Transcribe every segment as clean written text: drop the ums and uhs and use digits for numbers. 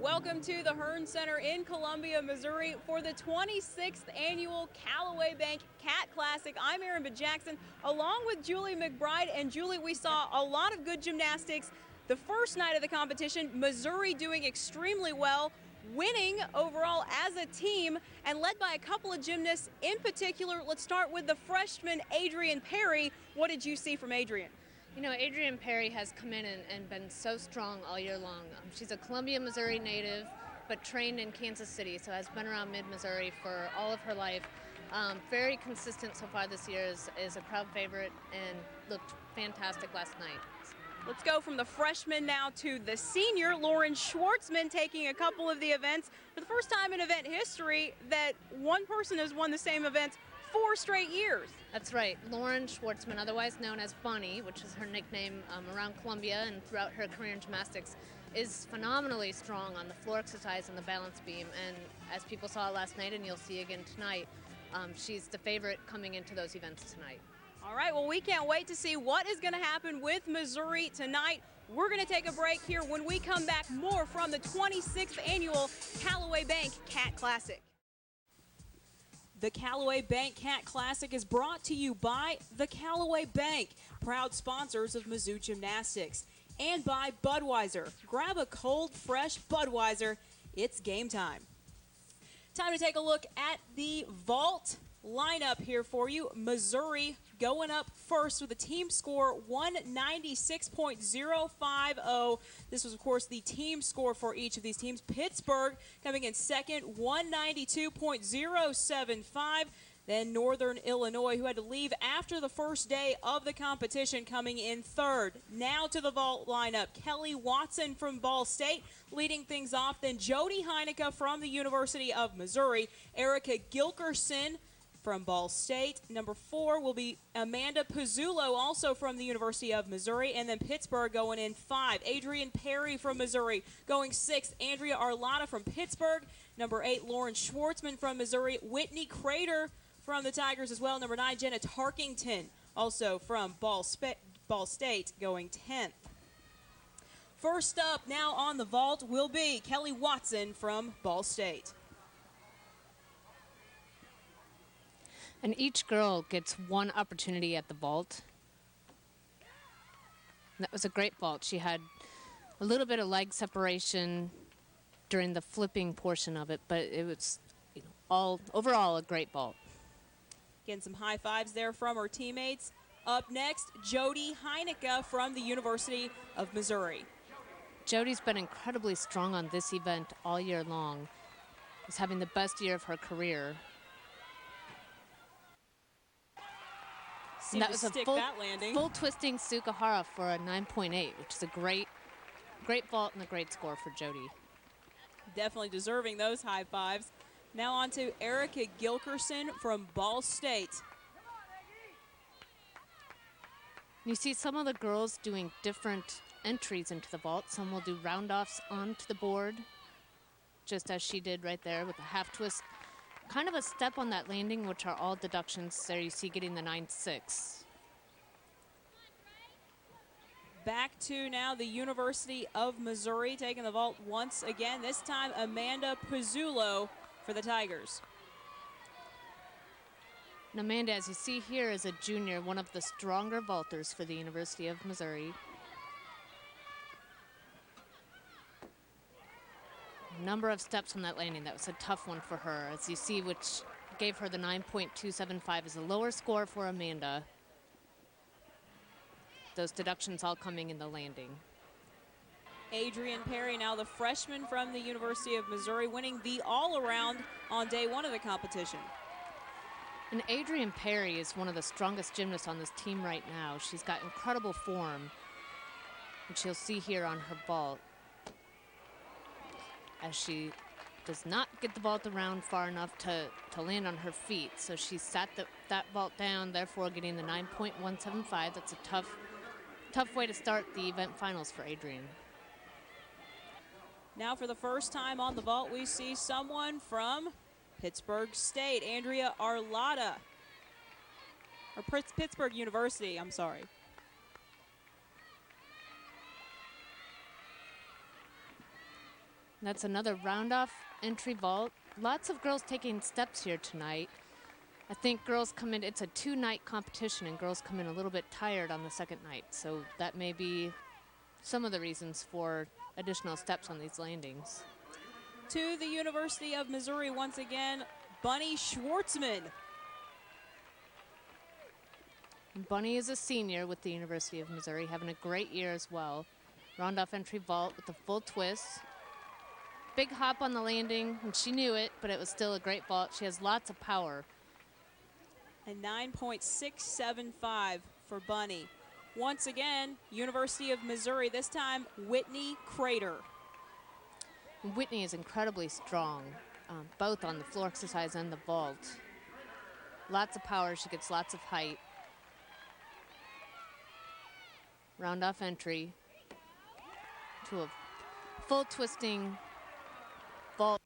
Welcome to the Hearn Center in Columbia, Missouri for the 26th annual Callaway Bank Cat Classic. I'm Erin Jackson along with Julie McBride. And Julie, we saw a lot of good gymnastics the first night of the competition. Missouri doing extremely well, winning overall as a team and led by a couple of gymnasts in particular. Let's start with the freshman Adrian Perry. What did you see from Adrian? You know, Adrian Perry has come in and been so strong all year long. She's a Columbia, Missouri native, but trained in Kansas City, so has been around mid-Missouri for all of her life. Very consistent so far this year, is a crowd favorite and looked fantastic last night. Let's go from the freshman now to the senior, Lauren Schwartzman, taking a couple of the events. For the first time in event history that one person has won the same event 4 straight years. That's right. Lauren Schwartzman, otherwise known as Bunny, which is her nickname around Columbia and throughout her career in gymnastics, is phenomenally strong on the floor exercise and the balance beam. And as people saw last night, and you'll see again tonight, she's the favorite coming into those events tonight. All right, well, we can't wait to see what is going to happen with Missouri tonight. We're going to take a break here. When we come back, more from the 26th annual Callaway Bank Cat Classic. The Callaway Bank Cat Classic is brought to you by the Callaway Bank, proud sponsors of Mizzou Gymnastics, and by Budweiser. Grab a cold, fresh Budweiser. It's game time. Time to take a look at the vault lineup here for you. Missouri going up first with a team score 196.050. This was, of course, the team score for each of these teams. Pittsburgh coming in second, 192.075. Then Northern Illinois, who had to leave after the first day of the competition, coming in third. Now to the vault lineup. Kelly Watson from Ball State leading things off. Then Jody Heineke from the University of Missouri. Erica Gilkerson from Ball State. Number 4 will be Amanda Pizzullo, also from the University of Missouri. And then Pittsburgh going in 5. Adrian Perry from Missouri going 6th. Andrea Arlotta from Pittsburgh. Number 8, Lauren Schwartzman from Missouri. Whitney Crater from the Tigers as well. Number 9, Jenna Tarkington, also from Ball State, going 10th. First up now on the vault will be Kelly Watson from Ball State. And each girl gets one opportunity at the vault. And that was a great vault. She had a little bit of leg separation during the flipping portion of it, but it was, overall a great vault. Getting some high fives there from her teammates. Up next, Jody Heineke from the University of Missouri. Jody's been incredibly strong on this event all year long. She's having the best year of her career. And that was a full twisting Sukahara for a 9.8, which is a great vault and a great score for Jody. Definitely deserving those high fives. Now on to Erica Gilkerson from Ball State. You see some of the girls doing different entries into the vault. Some will do round-offs onto the board, just as she did right there with a half twist. Kind of a step on that landing, which are all deductions. There you see getting the 9.6. Back to now the University of Missouri taking the vault once again. This time Amanda Pizzullo for the Tigers. And Amanda, as you see here, is a junior, one of the stronger vaulters for the University of Missouri. Number of steps on that landing. That was a tough one for her, as you see, which gave her the 9.275 as a lower score for Amanda. Those deductions all coming in the landing. Adrian Perry, now the freshman from the University of Missouri, winning the all-around on day 1 of the competition. And Adrian Perry is one of the strongest gymnasts on this team right now. She's got incredible form, which you'll see here on her vault, as she does not get the vault around far enough to land on her feet. So she sat that vault down, therefore getting the 9.175. That's a tough way to start the event finals for Adrian. Now for the first time on the vault, we see someone from Pittsburgh State, Andrea Arlotta, or Pittsburgh University, I'm sorry. That's another round-off entry vault. Lots of girls taking steps here tonight. I think girls come in, it's a 2-night competition, and girls come in a little bit tired on the second night. So that may be some of the reasons for additional steps on these landings. To the University of Missouri once again, Bunny Schwartzman. Bunny is a senior with the University of Missouri, having a great year as well. Round-off entry vault with a full twist. Big hop on the landing, and she knew it, but it was still a great vault. She has lots of power. And 9.675 for Bunny. Once again, University of Missouri, this time Whitney Crater. Whitney is incredibly strong, both on the floor exercise and the vault. Lots of power, she gets lots of height. Round off entry to a full twisting vault.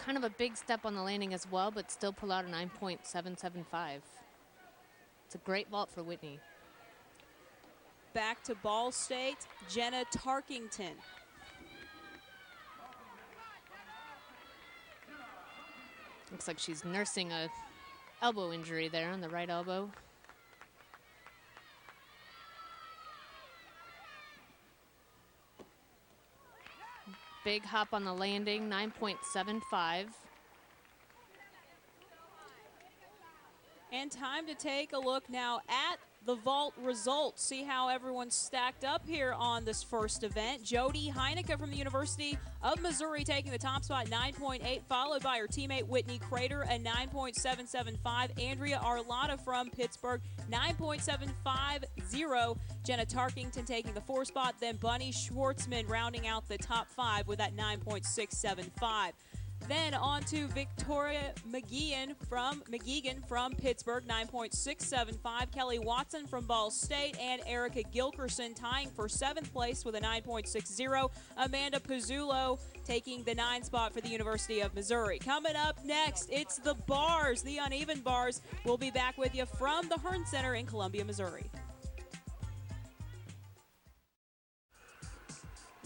Kind of a big step on the landing as well, but still pull out a 9.775. It's a great vault for Whitney. Back to Ball State, Jenna Tarkington. Looks like she's nursing a elbow injury there on the right elbow. Big hop on the landing, 9.75. And time to take a look now at the vault results. See how everyone's stacked up here on this first event. Jody Heineke from the University of Missouri taking the top spot, 9.8, followed by her teammate Whitney Crater, a 9.775. Andrea Arlotta from Pittsburgh, 9.750. Jenna Tarkington taking the 4th spot, then Bunny Schwartzman rounding out the top 5 with that 9.675. Then on to Victoria McGeegan from Pittsburgh, 9.675. Kelly Watson from Ball State and Erica Gilkerson tying for 7th place with a 9.60. Amanda Pizzullo taking the 9th spot for the University of Missouri. Coming up next, it's the bars, the uneven bars. We'll be back with you from the Hearn Center in Columbia, Missouri.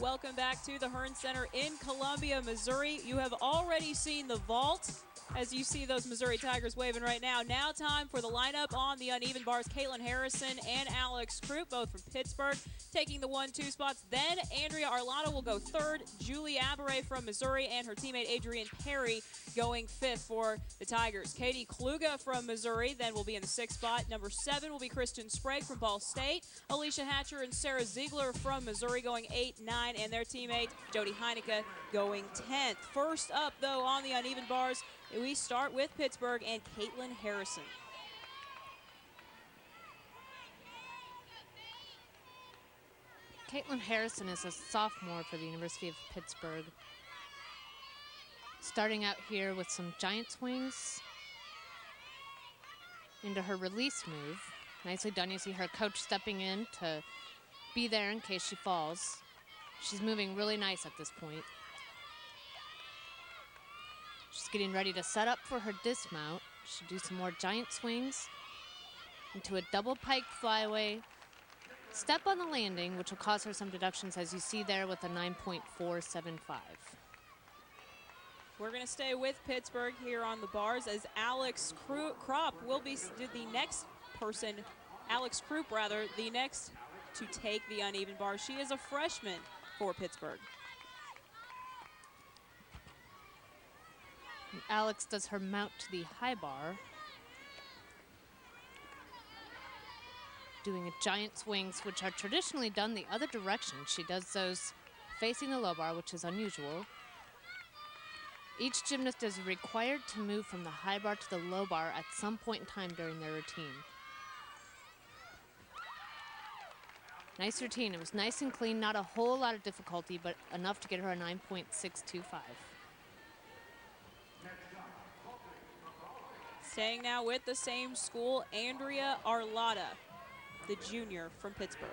Welcome back to the Hearn Center in Columbia, Missouri. You have already seen the vault as you see those Missouri Tigers waving right now. Now time for the lineup on the uneven bars. Caitlin Harrison and Alex Krupp, both from Pittsburgh, taking the 1-2 spots. Then Andrea Arlotta will go 3rd. Julie Aberre from Missouri and her teammate Adrienne Perry going 5th for the Tigers. Katie Kluge from Missouri then will be in the 6th spot. Number 7 will be Kristen Sprague from Ball State. Alicia Hatcher and Sarah Ziegler from Missouri going 8, 9, and their teammate Jody Heineke going 10th. First up, though, on the uneven bars, we start with Pittsburgh and Caitlin Harrison. Caitlin Harrison is a sophomore for the University of Pittsburgh. Starting out here with some giant swings into her release move. Nicely done. You see her coach stepping in to be there in case she falls. She's moving really nice at this point. She's getting ready to set up for her dismount. She'll do some more giant swings into a double pike flyaway. Step on the landing, which will cause her some deductions, as you see there with a 9.475. We're going to stay with Pittsburgh here on the bars as Alex Krupp will be the next person, Alex Krupp rather, the next to take the uneven bar. She is a freshman for Pittsburgh. And Alex does her mount to the high bar. Doing a giant swings, which are traditionally done the other direction. She does those facing the low bar, which is unusual. Each gymnast is required to move from the high bar to the low bar at some point in time during their routine. Nice routine. It was nice and clean, not a whole lot of difficulty, but enough to get her a 9.625. Staying now with the same school, Andrea Arlotta, the junior from Pittsburgh.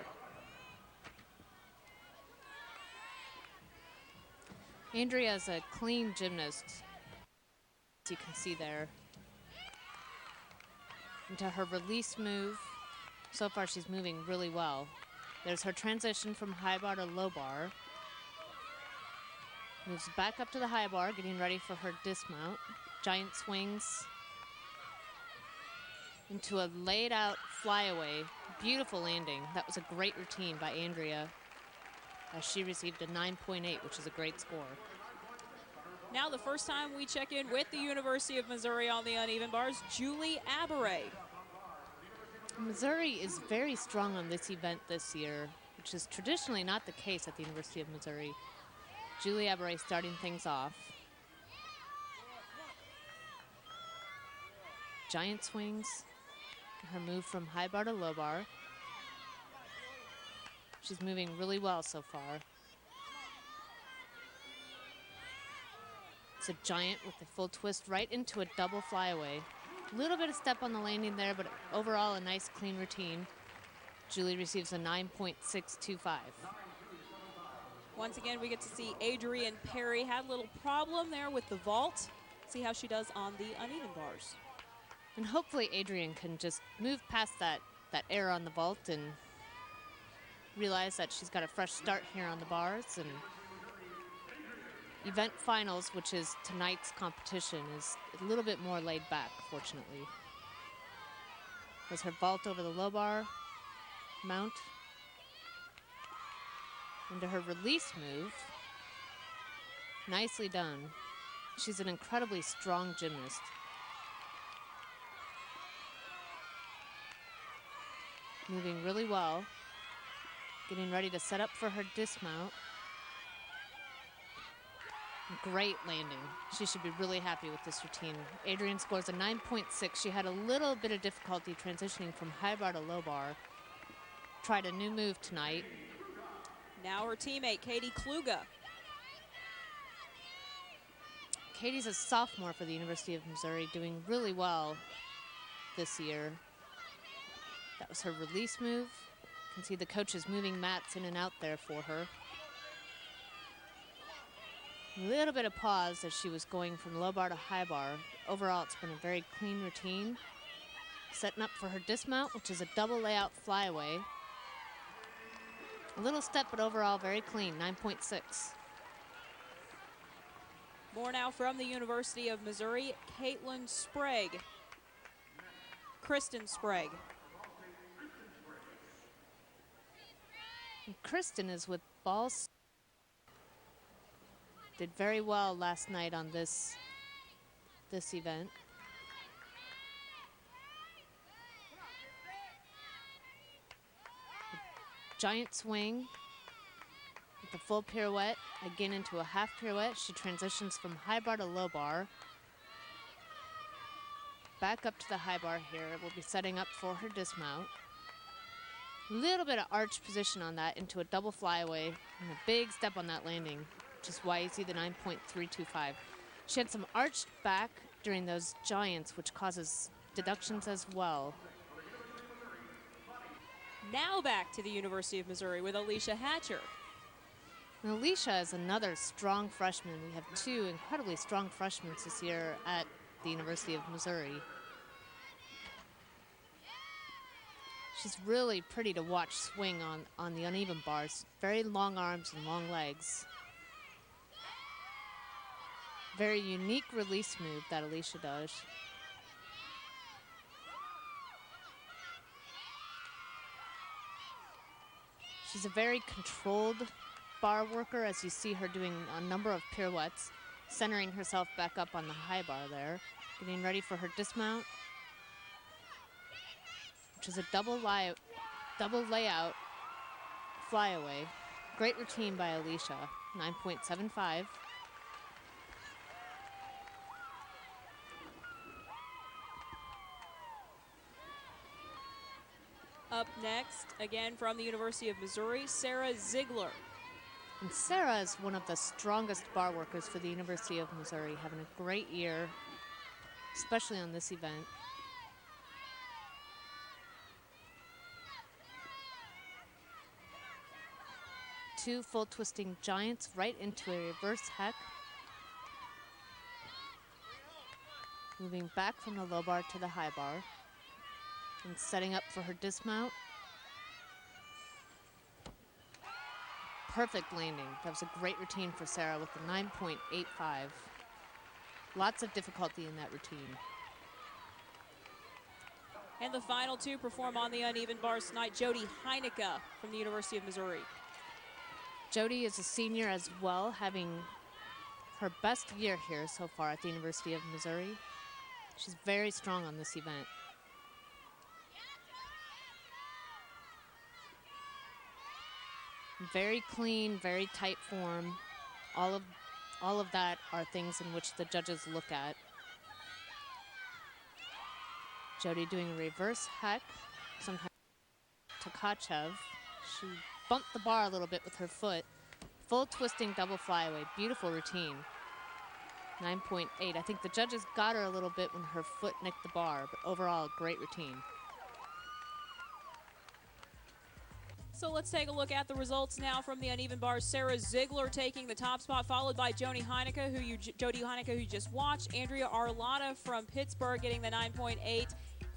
Andrea is a clean gymnast, as you can see there. Into her release move. So far she's moving really well. There's her transition from high bar to low bar. Moves back up to the high bar, getting ready for her dismount. Giant swings into a laid out flyaway. Beautiful landing. That was a great routine by Andrea, as she received a 9.8, which is a great score. Now the first time we check in with the University of Missouri on the uneven bars, Julie Aberray. Missouri is very strong on this event this year, which is traditionally not the case at the University of Missouri. Julie Aberray starting things off. Giant swings. Her move from high bar to low bar. She's moving really well so far. It's a giant with a full twist right into a double flyaway. A little bit of step on the landing there, but overall a nice clean routine. Julie receives a 9.625. Once again, we get to see Adrian Perry had a little problem there with the vault. See how she does on the uneven bars. And hopefully Adrian can just move past that error on the vault and realize that she's got a fresh start here on the bars. And event finals, which is tonight's competition, is a little bit more laid back, fortunately. There's her vault over the low bar, mount. Into her release move. Nicely done. She's an incredibly strong gymnast. Moving really well. Getting ready to set up for her dismount. Great landing. She should be really happy with this routine. Adrian scores a 9.6. She had a little bit of difficulty transitioning from high bar to low bar. Tried a new move tonight. Now her teammate, Katie Kluge. Katie's a sophomore for the University of Missouri, doing really well this year. That was her release move. You can see the coaches moving mats in and out there for her. A little bit of pause as she was going from low bar to high bar. Overall, it's been a very clean routine. Setting up for her dismount, which is a double layout flyaway. A little step, but overall very clean, 9.6. More now from the University of Missouri, Caitlin Sprague. Kristen Sprague. And Kristen is with balls. Did very well last night on this event. Giant swing with the full pirouette, again into a half pirouette. She transitions from high bar to low bar. Back up to the high bar here. We'll be setting up for her dismount. Little bit of arch position on that into a double flyaway and a big step on that landing, which is why you see the 9.325. She had some arched back during those giants, which causes deductions as well. Now back to the University of Missouri with Alicia Hatcher. And Alicia is another strong freshman. We have two incredibly strong freshmen this year at the University of Missouri. She's really pretty to watch swing on the uneven bars. Very long arms and long legs. Very unique release move that Alicia does. She's a very controlled bar worker, as you see her doing a number of pirouettes, centering herself back up on the high bar there, getting ready for her dismount, which is a double layout flyaway. Great routine by Alicia, 9.75. Up next, again from the University of Missouri, Sarah Ziegler. And Sarah is one of the strongest bar workers for the University of Missouri, having a great year, especially on this event. Two full twisting giants right into a reverse heck. Moving back from the low bar to the high bar. And setting up for her dismount. perfect landing. That was a great routine for Sarah with the 9.85. Lots of difficulty in that routine. And the final two perform on the uneven bars tonight. Jody Heineke from the University of Missouri. Jody is a senior as well, having her best year here so far at the University of Missouri. She's very strong on this event. Very clean, very tight form. All of that are things in which the judges look at. Jody doing a reverse hack, sometimes Tkachev. She bumped the bar a little bit with her foot. Full twisting double flyaway, beautiful routine. 9.8. I think the judges got her a little bit when her foot nicked the bar, but overall, great routine. So let's take a look at the results now from the uneven bars. Sarah Ziegler taking the top spot, followed by Jody Heineke, who you just watched. Andrea Arlotta from Pittsburgh getting the 9.8.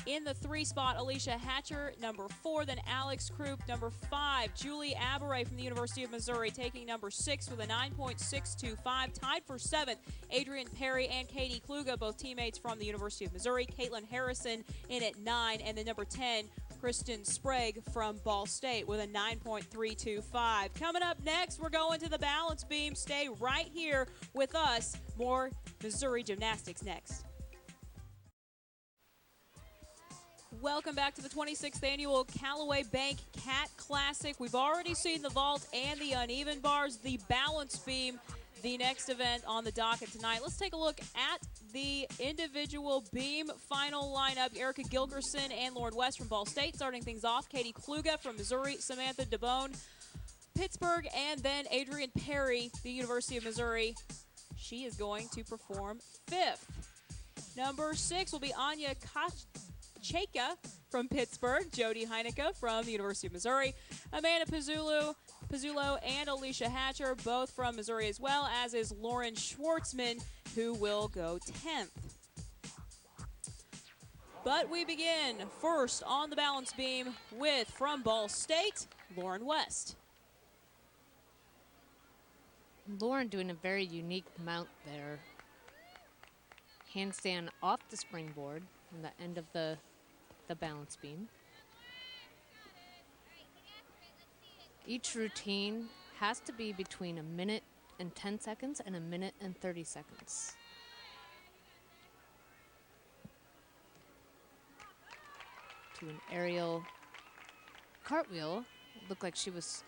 In the 3 spot, Alicia Hatcher, number 4. Then Alex Krupp, number 5. Julie Aberay from the University of Missouri taking number 6 with a 9.625. Tied for 7th, Adrienne Perry and Katie Kluge, both teammates from the University of Missouri. Caitlin Harrison in at 9. And then number 10, Kristen Sprague from Ball State with a 9.325. Coming up next, we're going to the balance beam. Stay right here with us. More Missouri gymnastics next. Welcome back to the 26th annual Callaway Bank Cat Classic. We've already seen the vault and the uneven bars, the balance beam, the next event on the docket tonight. Let's take a look at the individual beam final lineup. Erica Gilgerson and Lauren West from Ball State starting things off. Katie Kluge from Missouri, Samantha DeBone, Pittsburgh, and then Adrienne Perry, the University of Missouri. She is going to perform 5th. Number 6 will be Anya Cheka from Pittsburgh, Jody Heineke from the University of Missouri, Amanda Pizzullo and Alicia Hatcher, both from Missouri, as well as is Lauren Schwartzman, who will go 10th. But we begin first on the balance beam with, from Ball State, Lauren West. Lauren doing a very unique mount there. Handstand off the springboard from the end of the balance beam. Each routine has to be between 1 minute and 10 seconds and 1 minute and 30 seconds. To an aerial cartwheel. It looked like she was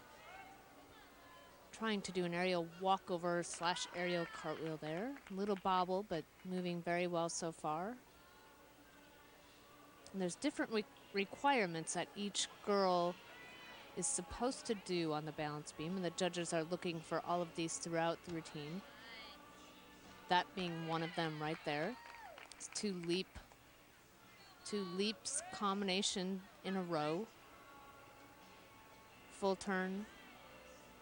trying to do an aerial walkover / aerial cartwheel there. A little bobble, but moving very well so far. And there's different requirements that each girl is supposed to do on the balance beam, and the judges are looking for all of these throughout the routine. That being one of them right there. It's two leaps combination in a row. Full turn.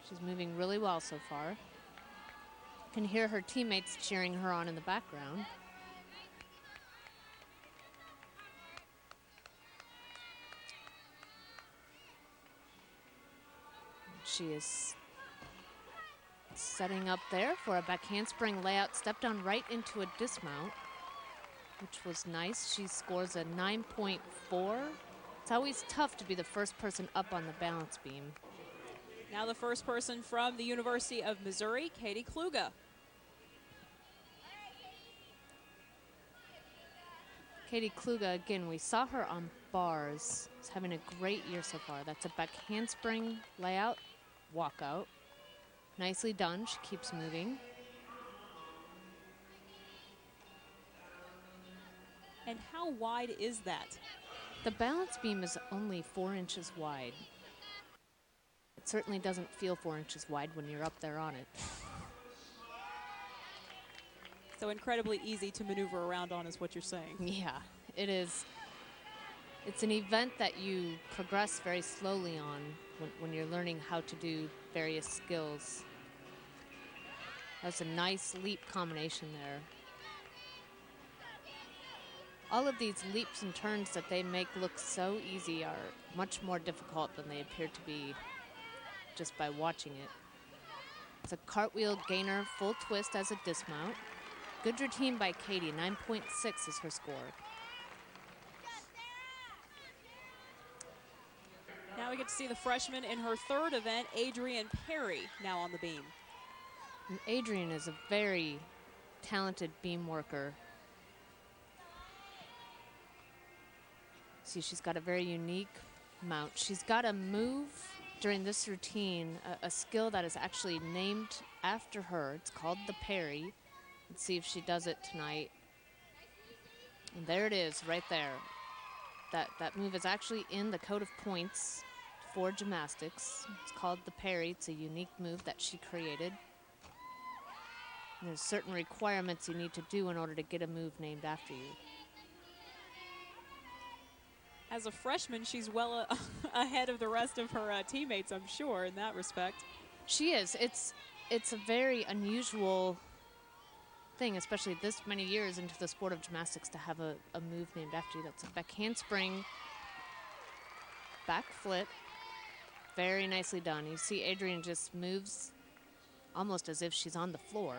She's moving really well so far. You can hear her teammates cheering her on in the background. She is setting up there for a back handspring layout, stepped on right into a dismount, which was nice. She scores a 9.4. It's always tough to be the first person up on the balance beam. Now the first person from the University of Missouri, Katie Kluge. Katie Kluge, again, we saw her on bars. She's having a great year so far. That's a back handspring layout, walkout. Nicely done. She keeps moving. And how wide is that? The balance beam is only 4 inches wide. It certainly doesn't feel 4 inches wide when you're up there on it. So incredibly easy to maneuver around on is what you're saying. Yeah, it is. It's an event that you progress very slowly on when you're learning how to do various skills. That's a nice leap combination there. All of these leaps and turns that they make look so easy are much more difficult than they appear to be just by watching it. It's a cartwheel gainer, full twist as a dismount. Good routine by Katie, 9.6 is her score. Now we get to see the freshman in her third event, Adrian Perry, now on the beam. And Adrian is a very talented beam worker. See, she's got a very unique mount. She's got a move during this routine, a skill that is actually named after her. It's called the Perry. Let's see if she does it tonight. And there it is, right there. That move is actually in the code of points for gymnastics. It's called the Perry. It's a unique move that she created. And there's certain requirements you need to do in order to get a move named after you. As a freshman, she's well ahead of the rest of her teammates, I'm sure, in that respect. She is. It's a very unusual thing, especially this many years into the sport of gymnastics, to have a move named after you. That's a back handspring, back flip. Very nicely done. You see Adrian just moves almost as if she's on the floor.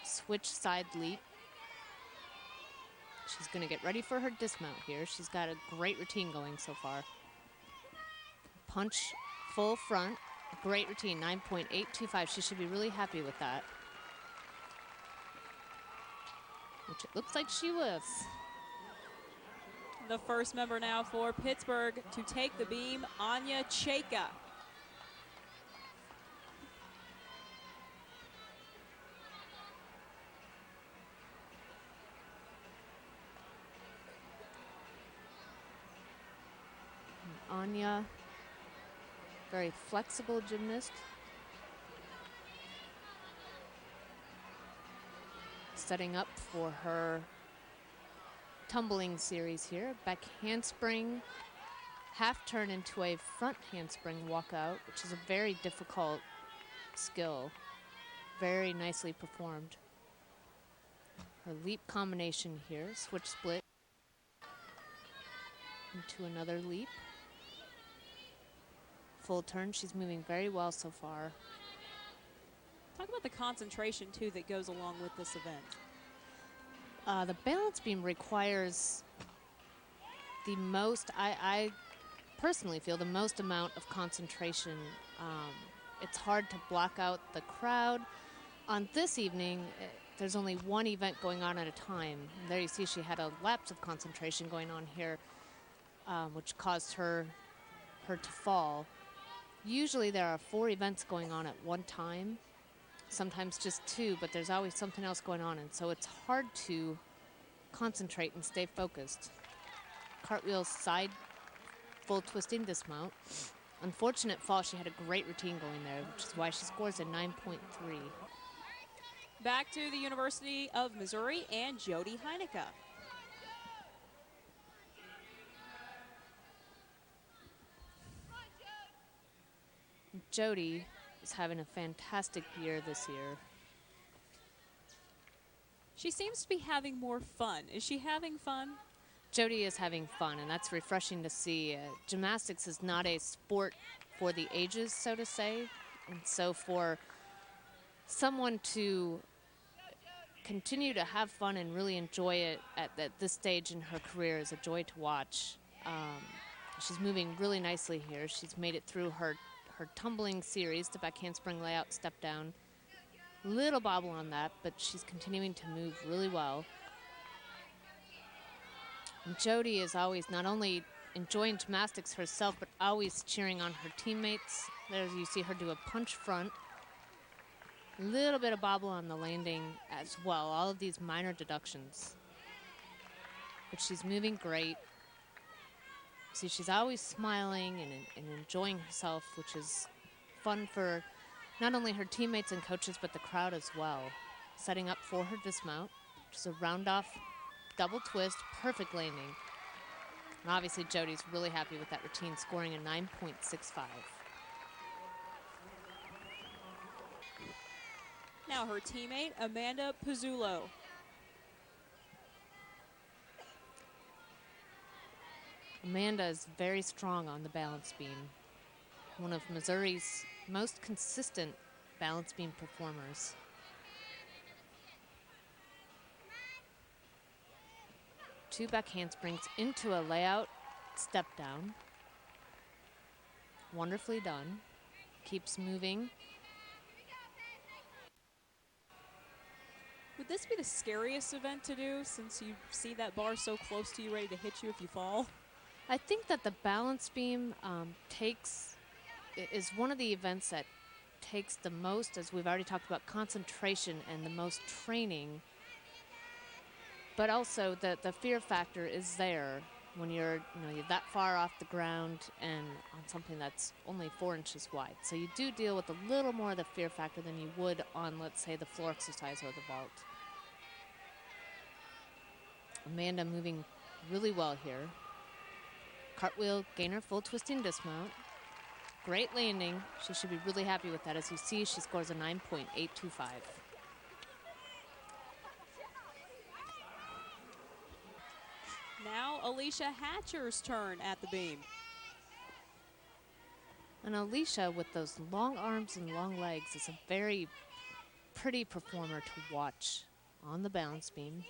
Switch side leap. She's going to get ready for her dismount here. She's got a great routine going so far. Punch, full front. Great routine, 9.825. She should be really happy with that. Which it looks like she was. The first member now for Pittsburgh to take the beam, Anya Cheka. Anya, very flexible gymnast. Setting up for her tumbling series here. Back handspring, half turn into a front handspring walkout, which is a very difficult skill. Very nicely performed. Her leap combination here, switch split into another leap. Full turn, she's moving very well so far. Talk about the concentration, too, that goes along with this event. The balance beam requires the most, I personally feel, the most amount of concentration. It's hard to block out the crowd. On this evening, there's only one event going on at a time. And there you see she had a lapse of concentration going on here, which caused her to fall. Usually there are 4 events going on at one time, sometimes just 2, but there's always something else going on, and so it's hard to concentrate and stay focused. Cartwheel side full twisting dismount. Unfortunate fall, she had a great routine going there, which is why she scores a 9.3. Back to the University of Missouri and Jody Heineke. Jody is having a fantastic year this year. She seems to be having more fun. Is she having fun? Jody is having fun, and that's refreshing to see. Gymnastics is not a sport for the ages, so to say. And so for someone to continue to have fun and really enjoy it at this stage in her career is a joy to watch. She's moving really nicely here. She's made it through her tumbling series, the back handspring layout, step down. Little bobble on that, but she's continuing to move really well. And Jody is always not only enjoying gymnastics herself, but always cheering on her teammates. There you see her do a punch front. Little bit of bobble on the landing as well. All of these minor deductions. But she's moving great. See, she's always smiling and enjoying herself, which is fun for not only her teammates and coaches, but the crowd as well. Setting up for her dismount, which is a round-off double twist, perfect landing. And obviously, Jody's really happy with that routine, scoring a 9.65. Now her teammate, Amanda Pizzullo. Amanda is very strong on the balance beam. One of Missouri's most consistent balance beam performers. Two back handsprings into a layout step down. Wonderfully done. Keeps moving. Would this be the scariest event to do since you see that bar so close to you, ready to hit you if you fall? I think that the balance beam is one of the events that takes the most, as we've already talked about, concentration and the most training. But also the fear factor is there when you're that far off the ground and on something that's only 4 inches wide. So you do deal with a little more of the fear factor than you would on, let's say, the floor exercise or the vault. Amanda moving really well here. Cartwheel, gainer, full twisting dismount. Great landing. She should be really happy with that. As you see, she scores a 9.825. Now Alicia Hatcher's turn at the beam. And Alicia, with those long arms and long legs, is a very pretty performer to watch on the balance beam.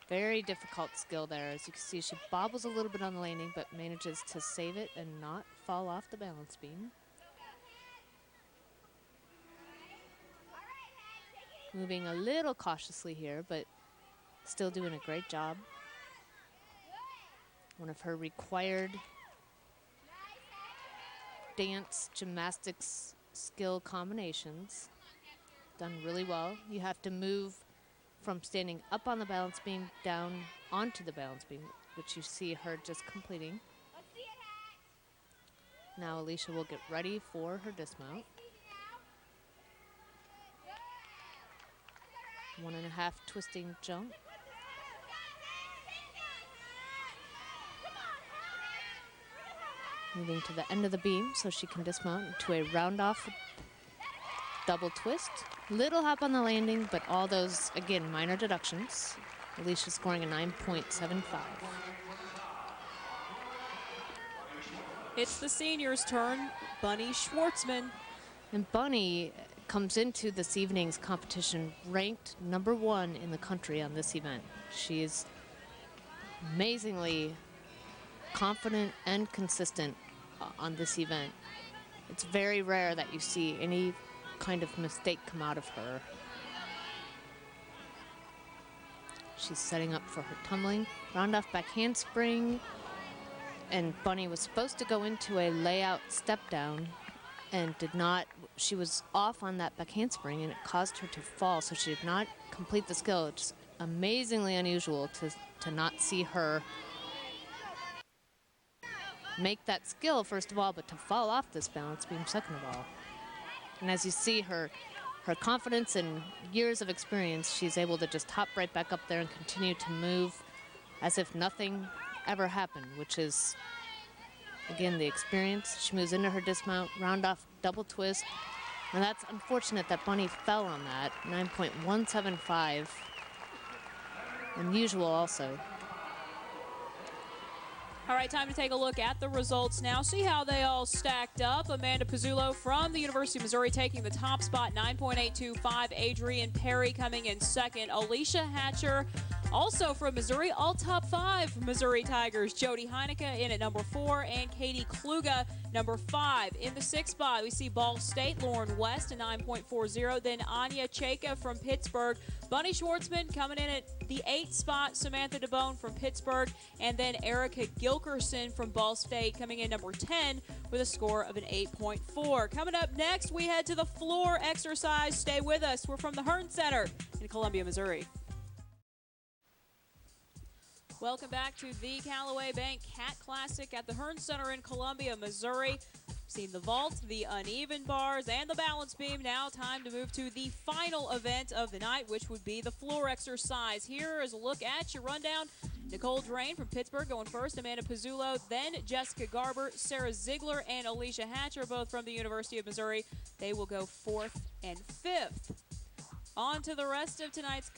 Very difficult skill there. As you can see, she bobbles a little bit on the landing, but manages to save it and not fall off the balance beam. Moving a little cautiously here, but still doing a great job. One of her required dance gymnastics skill combinations. Done really well. You have to move from standing up on the balance beam down onto the balance beam, which you see her just completing. Now Alicia will get ready for her dismount. 1.5 twisting jump. Moving to the end of the beam so she can dismount into a round off double twist. Little hop on the landing, but all those, again, minor deductions. Alicia scoring a 9.75. It's the seniors' turn. Bunny Schwartzman. And Bunny comes into this evening's competition ranked #1 in the country on this event. She is amazingly confident and consistent on this event. It's very rare that you see any kind of mistake come out of her. She's setting up for her tumbling. Round off back handspring. And Bunny was supposed to go into a layout step down and did not. She was off on that back handspring and it caused her to fall, so she did not complete the skill. It's amazingly unusual to not see her make that skill, first of all, but to fall off this balance beam, second of all. And as you see her confidence and years of experience, she's able to just hop right back up there and continue to move as if nothing ever happened, which is, again, the experience. She moves into her dismount, round off double twist. And that's unfortunate that Bunny fell on that, 9.175. Unusual also. All right, time to take a look at the results now. See how they all stacked up. Amanda Pizzullo from the University of Missouri taking the top spot, 9.825. Adrian Perry coming in second. Alicia Hatcher, also from Missouri, all top 5 Missouri Tigers. Jody Heineke in at #4 and Katie Kluge, #5. In the 6th spot, we see Ball State, Lauren West, a 9.40. Then Anya Chayka from Pittsburgh. Bunny Schwartzman coming in at the 8th spot, Samantha DeBone from Pittsburgh, and then Erica Gilkerson from Ball State coming in #10 with a score of an 8.4. Coming up next, we head to the floor exercise. Stay with us. We're from the Hearn Center in Columbia, Missouri. Welcome back to the Callaway Bank Cat Classic at the Hearn Center in Columbia, Missouri. Seen the vault, the uneven bars, and the balance beam. Now time to move to the final event of the night, which would be the floor exercise. Here is a look at your rundown. Nicole Drain from Pittsburgh going first, Amanda Pizzullo, then Jessica Garber, Sarah Ziegler, and Alicia Hatcher, both from the University of Missouri. They will go 4th and 5th. On to the rest of tonight's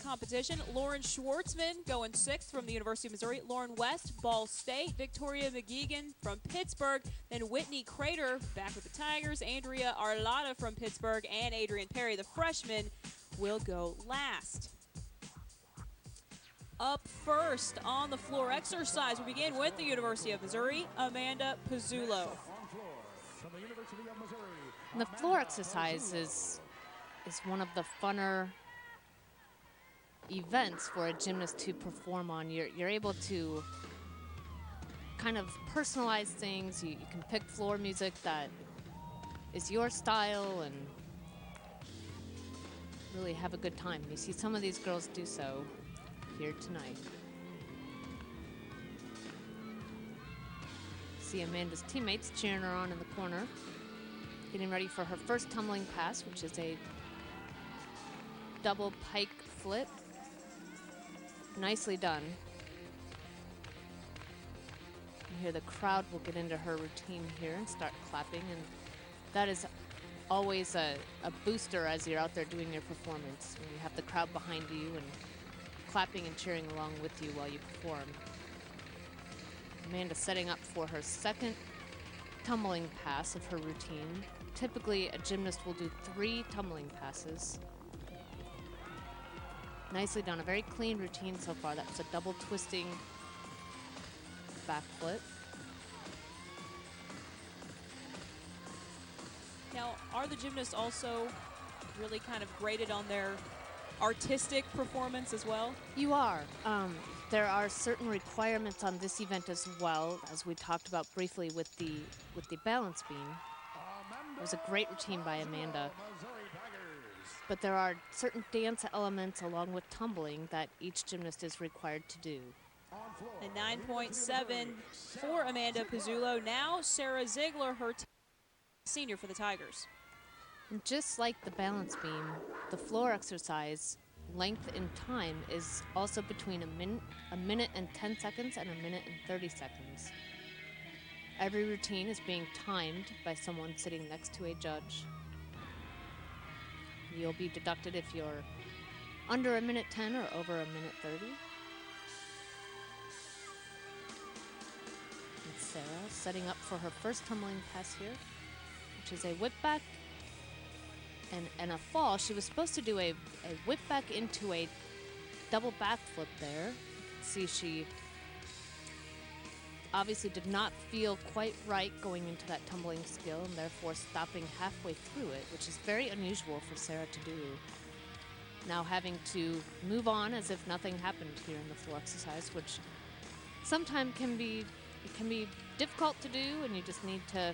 competition. Lauren Schwartzman going 6th from the University of Missouri. Lauren West, Ball State. Victoria McGeegan from Pittsburgh. Then Whitney Crater back with the Tigers. Andrea Arlotta from Pittsburgh. And Adrian Perry, the freshman, will go last. Up first on the floor exercise, we begin with the University of Missouri, Amanda Pizzullo. The floor exercise is one of the funner events for a gymnast to perform on. You're able to kind of personalize things. You can pick floor music that is your style and really have a good time. You see some of these girls do so here tonight. See Amanda's teammates cheering her on in the corner, getting ready for her first tumbling pass, which is a double pike flip. Nicely done. You hear the crowd will get into her routine here and start clapping, and that is always a booster as you're out there doing your performance, when you have the crowd behind you and clapping and cheering along with you while you perform. Amanda setting up for her second tumbling pass of her routine. Typically, a gymnast will do 3 tumbling passes. Nicely done. A very clean routine so far. That was a double twisting back flip. Now, are the gymnasts also really kind of graded on their artistic performance as well? You are. There are certain requirements on this event as well, as we talked about briefly with the balance beam. It was a great routine by Amanda. But there are certain dance elements along with tumbling that each gymnast is required to do. A 9.7 for Amanda Pizzullo. Now Sarah Ziegler, her senior for the Tigers. And just like the balance beam, the floor exercise length in time is also between a minute and 10 seconds and a minute and 30 seconds. Every routine is being timed by someone sitting next to a judge. You'll be deducted if you're under a minute 10 or over a minute 30. And Sarah setting up for her first tumbling pass here, which is a whip back and a fall. She was supposed to do a whip back into a double backflip there. See, she obviously did not feel quite right going into that tumbling skill and therefore stopping halfway through it, which is very unusual for Sarah to do. Now having to move on as if nothing happened here in the floor exercise, which sometimes can be difficult to do, and you just need to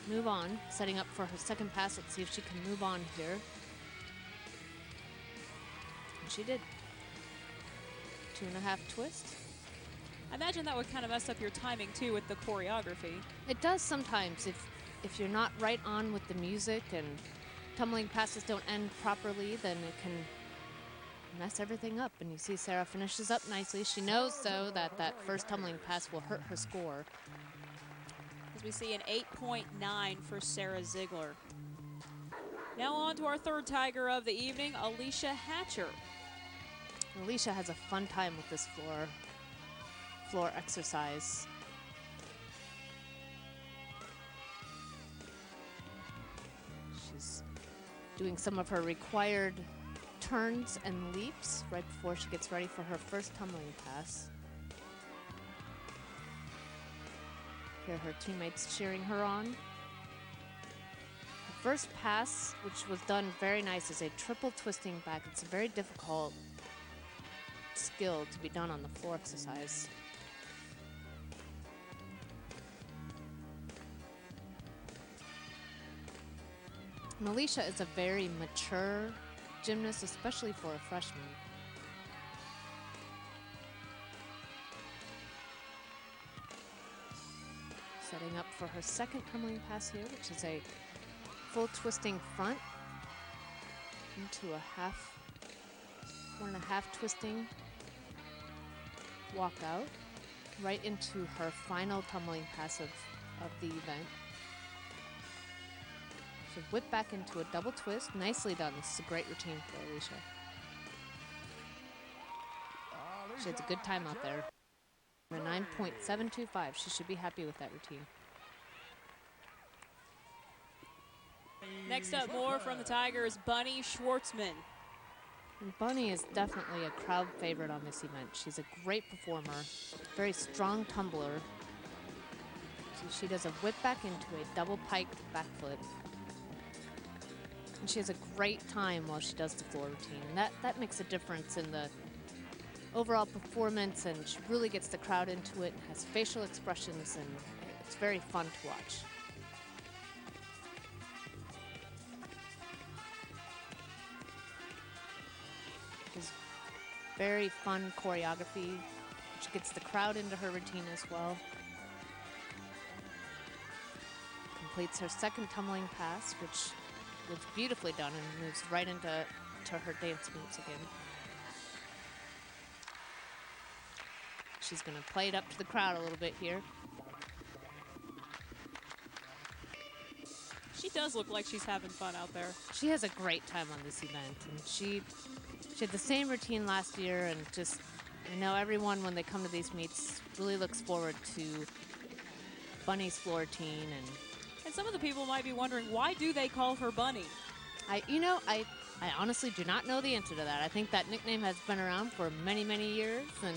move on. Setting up for her second pass. Let's see if she can move on here. And she did. 2.5 twist. I imagine that would kind of mess up your timing too with the choreography. It does sometimes if you're not right on with the music and tumbling passes don't end properly, then it can mess everything up. And you see Sarah finishes up nicely. She knows, though, that first tumbling pass will hurt her score. As we see an 8.9 for Sarah Ziegler. Now on to our third Tiger of the evening, Alicia Hatcher. Alicia has a fun time with this floor exercise. She's doing some of her required turns and leaps right before she gets ready for her first tumbling pass. Hear her teammates cheering her on. The first pass, which was done very nice, is a triple twisting back. It's a very difficult skill to be done on the floor exercise. And Alicia is a very mature gymnast, especially for a freshman. Setting up for her second tumbling pass here, which is a full twisting front into a 1.5 twisting walkout, right into her final tumbling pass of the event. So whip back into a double twist. Nicely done. This is a great routine for Alicia. She has a good time out there. A 9.725. She should be happy with that routine. Next up, more from the Tigers, Bunny Schwartzman. And Bunny is definitely a crowd favorite on this event. She's a great performer, very strong tumbler. So she does a whip back into a double pike backflip. And she has a great time while she does the floor routine. And that makes a difference in the overall performance, and she really gets the crowd into it, has facial expressions, and it's very fun to watch. She's very fun choreography. She gets the crowd into her routine as well. Completes her second tumbling pass, which was beautifully done, and moves right into her dance moves again. She's going to play it up to the crowd a little bit here. She does look like she's having fun out there. She has a great time on this event, and she had the same routine last year, and just, I know everyone when they come to these meets really looks forward to Bunny's floor routine. And some of the people might be wondering, why do they call her Bunny? I honestly do not know the answer to that. I think that nickname has been around for many, many years, and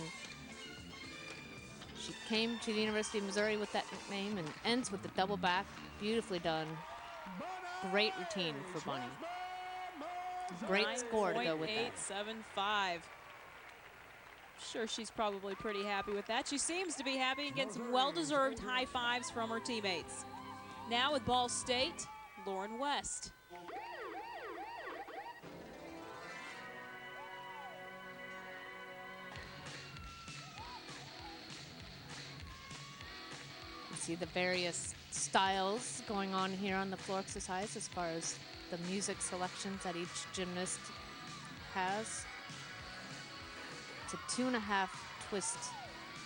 she came to the University of Missouri with that nickname and ends with the double back. Beautifully done. Great routine for Bunny. Great score to go with that. 9.875. Sure, she's probably pretty happy with that. She seems to be happy and getting some well-deserved high fives from her teammates. Now with Ball State, Lauren West. See the various styles going on here on the floor exercise as far as the music selections that each gymnast has. It's a 2.5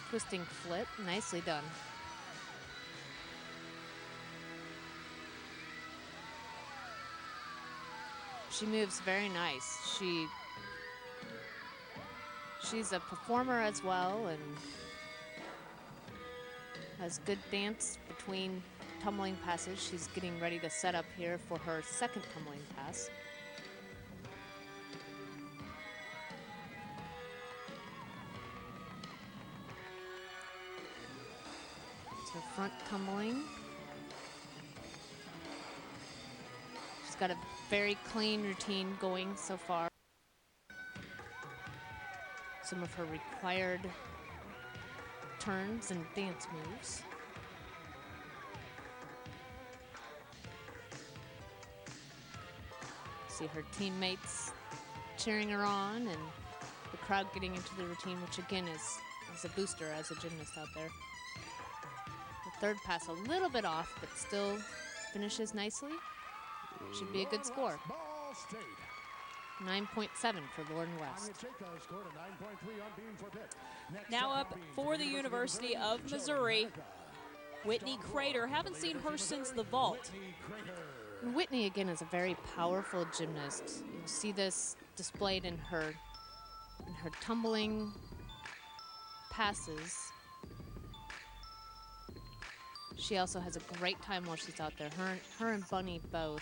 twisting flip. Nicely done. She moves very nice. She's a performer as well, and has good dance between tumbling passes. She's getting ready to set up here for her second tumbling pass. It's her front tumbling. She's got a very clean routine going so far. Some of her required turns and dance moves. See her teammates cheering her on, and the crowd getting into the routine, which again is a booster as a gymnast out there. The third pass a little bit off, but still finishes nicely. Should be a good score. 9.7 for Lauren West. Now up for the University of Missouri, Whitney Crater. Haven't seen her since the vault. And Whitney, again, is a very powerful gymnast. You'll see this displayed in her tumbling passes. She also has a great time while she's out there. Her and Bunny both.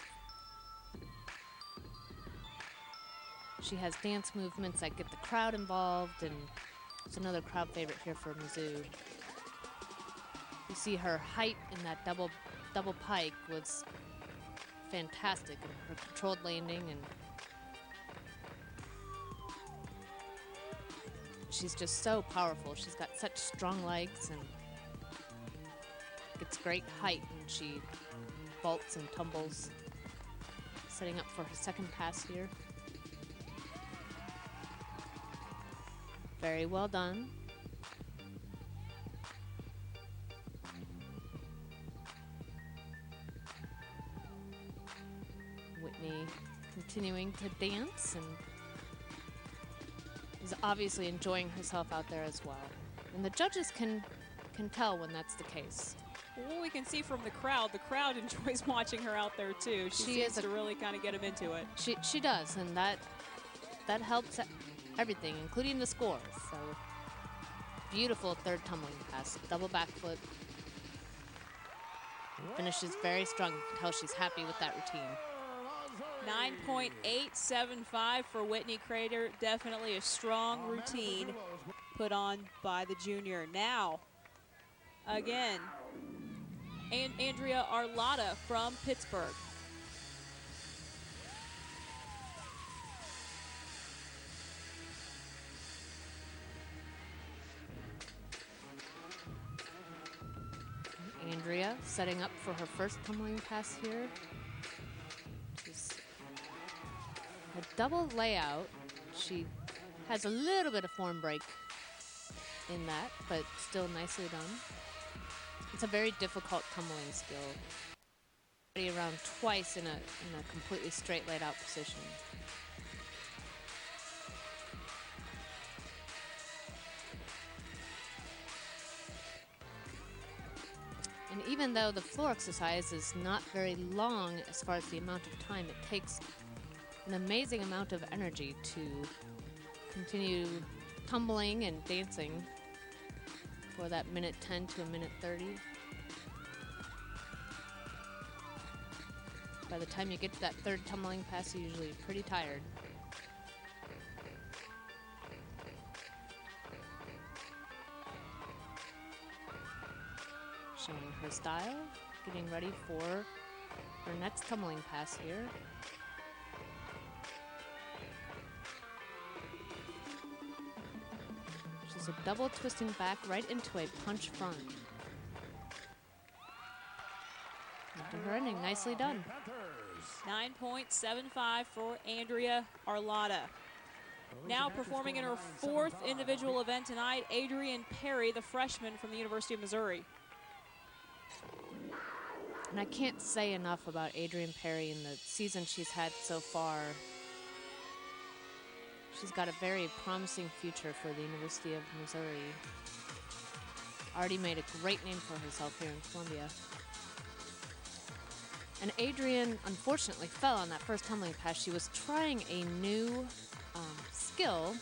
She has dance movements that get the crowd involved, and it's another crowd favorite here for Mizzou. You see her height in that double pike was fantastic, and her controlled landing, and she's just so powerful. She's got such strong legs and gets great height, and she vaults and tumbles. Setting up for her second pass here. Very well done. Whitney continuing to dance and is obviously enjoying herself out there as well. And the judges can tell when that's the case. What we can see from the crowd enjoys watching her out there too. She seems to really kind of get them into it. She does, and that helps everything, including the scores. So beautiful third tumbling pass, double backflip. Finishes very strong. You can tell she's happy with that routine. 9.875 for Whitney Crater. Definitely a strong routine put on by the junior. Now, again, Andrea Arlotta from Pittsburgh. Andrea setting up for her first tumbling pass here. She's a double layout. She has a little bit of form break in that, but still nicely done. It's a very difficult tumbling skill. Around twice in a completely straight laid out position. And even though the floor exercise is not very long as far as the amount of time, it takes an amazing amount of energy to continue tumbling and dancing for that minute 10 to a minute 30. By the time you get to that third tumbling pass, you're usually pretty tired. Showing her style, getting ready for her next tumbling pass here. She's a double twisting back right into a punch front. After her ending, nicely done. 9.75 for Andrea Arlotta. Now performing in her fourth individual event tonight, Adrienne Perry, the freshman from the University of Missouri. And I can't say enough about Adrienne Perry and the season she's had so far. She's got a very promising future for the University of Missouri. Already made a great name for herself here in Columbia. And Adrienne, unfortunately, fell on that first tumbling pass. She was trying a new skill.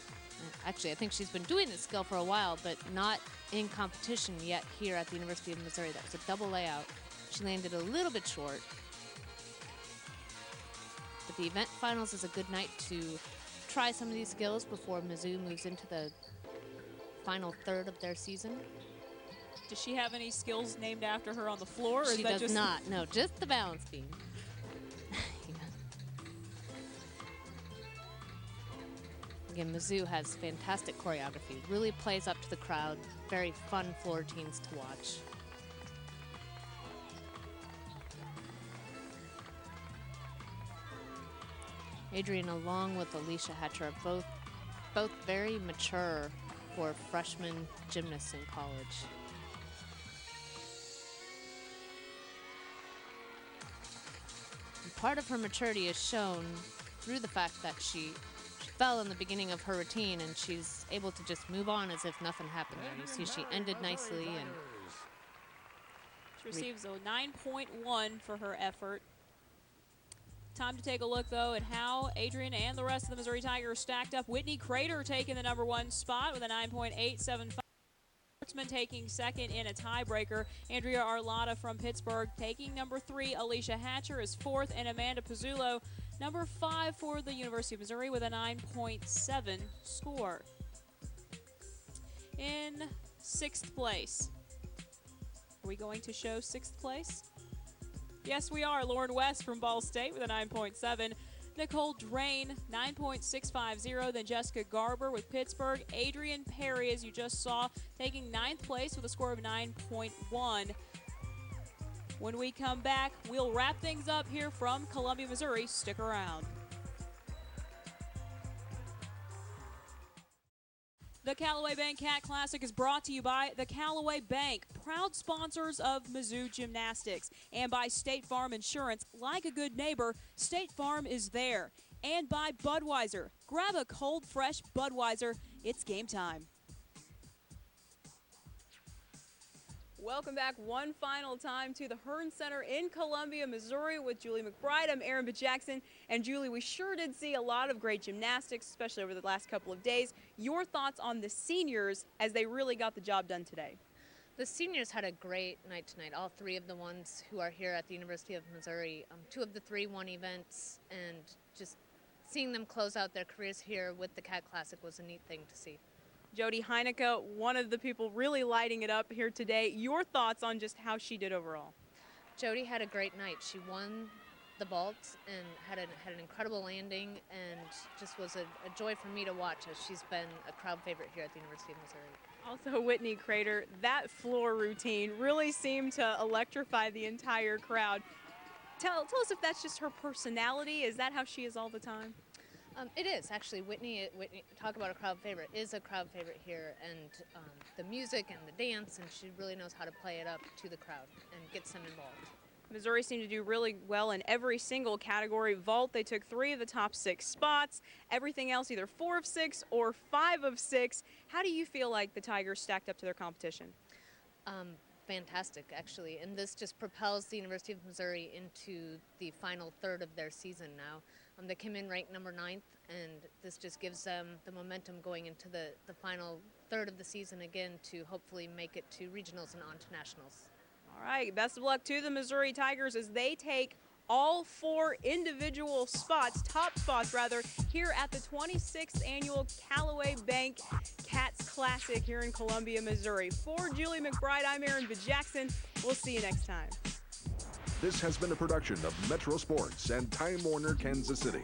Actually, I think she's been doing this skill for a while, but not in competition yet here at the University of Missouri. That was a double layout. She landed a little bit short. But the event finals is a good night to try some of these skills before Mizzou moves into the final third of their season. Does she have any skills named after her on the floor? Or she does not. No, just the balance beam. Again, Mizzou has fantastic choreography. Really plays up to the crowd. Very fun floor routines to watch. Adrienne, along with Alicia Hatcher, are both very mature for freshman gymnasts in college. And part of her maturity is shown through the fact that she fell in the beginning of her routine, and she's able to just move on as if nothing happened there. You see she ended nicely. And she receives a 9.1 for her effort. Time to take a look, though, at how Adrienne and the rest of the Missouri Tigers stacked up. Whitney Crater taking the #1 spot with a 9.875. Sportsman taking second in a tiebreaker. Andrea Arlotta from Pittsburgh taking #3. Alicia Hatcher is fourth, and Amanda Pizzullo, #5 for the University of Missouri with a 9.7 score. In sixth place. Are we going to show sixth place? Yes, we are. Lauren West from Ball State with a 9.7. Nicole Drain, 9.650. Then Jessica Garber with Pittsburgh. Adrienne Perry, as you just saw, taking 9th place with a score of 9.1. When we come back, we'll wrap things up here from Columbia, Missouri. Stick around. The Callaway Bank Cat Classic is brought to you by the Callaway Bank, proud sponsors of Mizzou Gymnastics, and by State Farm Insurance. Like a good neighbor, State Farm is there. And by Budweiser. Grab a cold, fresh Budweiser. It's game time. Welcome back one final time to the Hearn Center in Columbia, Missouri with Julie McBride. I'm Erin Jackson. And Julie, we sure did see a lot of great gymnastics, especially over the last couple of days. Your thoughts on the seniors as they really got the job done today? The seniors had a great night tonight. All three of the ones who are here at the University of Missouri, 2 of the 3 won events, and just seeing them close out their careers here with the Cat Classic was a neat thing to see. Jody Heineke, one of the people really lighting it up here today. Your thoughts on just how she did overall? Jody had a great night. She won the vault and had an incredible landing, and just was a joy for me to watch, as she's been a crowd favorite here at the University of Missouri. Also, Whitney Crater, that floor routine really seemed to electrify the entire crowd. Tell us if that's just her personality. Is that how she is all the time? It is, actually. Whitney, talk about a crowd favorite, is a crowd favorite here, and the music and the dance, and she really knows how to play it up to the crowd and gets them involved. Missouri seemed to do really well in every single category. Vault, they took 3 of the top 6 spots. Everything else, either 4 of 6 or 5 of 6. How do you feel like the Tigers stacked up to their competition? Fantastic, actually, and this just propels the University of Missouri into the final third of their season now. They came in ranked number 9th, and this just gives them the momentum going into the final third of the season again to hopefully make it to regionals and on to nationals. All right, best of luck to the Missouri Tigers as they take all 4 individual spots, top spots rather, here at the 26th annual Callaway Bank Cats Classic here in Columbia, Missouri. For Julie McBride, I'm Erin Jackson. We'll see you next time. This has been a production of Metro Sports and Time Warner Kansas City.